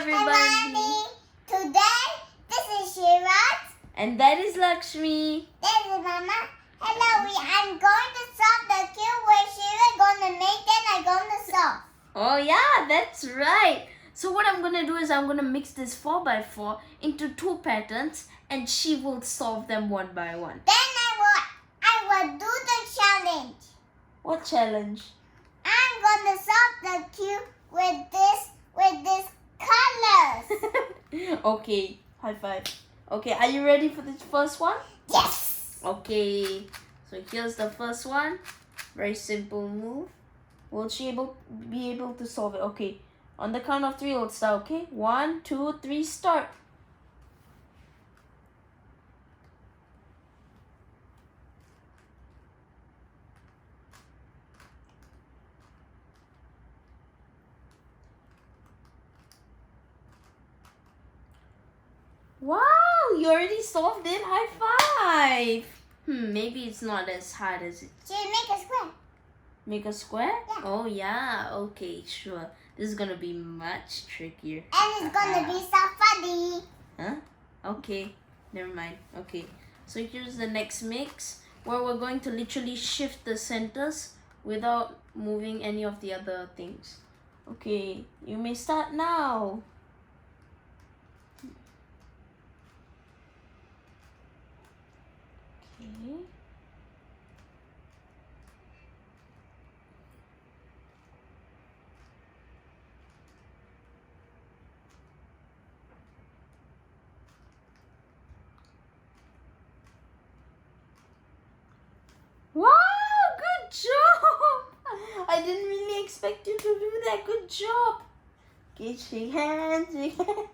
everybody. Today, this is Shrivaths. And that is Lakshmi. This is Mama. Hello, I'm going to solve the cube where Shrivaths going to make it and I'm going to solve. Oh yeah, that's right. So what I'm going to do is I'm going to mix this 4x4 into 2 patterns and she will solve them one by one. Then I will do the challenge. What challenge? I'm going to solve the cube with this colors. Okay, high five. Okay, are you ready for the first one? Yes. Okay, so here's the first one. Very simple move. Will she be able to solve it? Okay, on the count of 3 we'll start, okay? 1, 2, 3, start. Wow, you already solved it. High five. Maybe it's not as hard as it. Should we make a square? Make a square? Yeah. Oh yeah, okay, sure. This is gonna be much trickier. And it's gonna be so funny. Huh? Okay, never mind. Okay, so here's the next mix where we're going to literally shift the centers without moving any of the other things. Okay, you may start now. Okay. Wow, good job! I didn't really expect you to do that. Good job. Okay, shake hands, shake hands.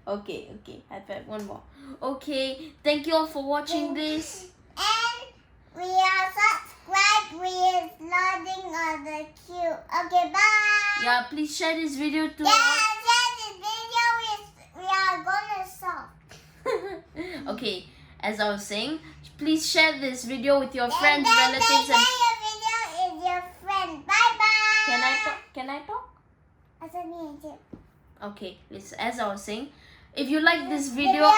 Okay, high five, one more. Okay, thank you all for watching this. And we are subscribed with loading on the cube. Okay, bye. Yeah, please share this video to this video we are gonna solve. Okay, as I was saying, please share this video with your friends, and relatives, and your video is your friend. Bye bye. Can I talk? I said me and you. Okay, listen, as I was saying, if you like this video,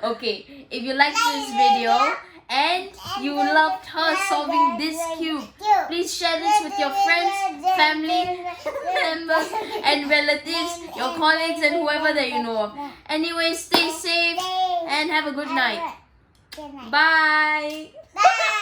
okay, if you like this video and you loved her solving this cube, please share this with your friends, family members and relatives, your colleagues and whoever that you know of. Anyway, stay safe and have a good night. Good night. Bye. Bye.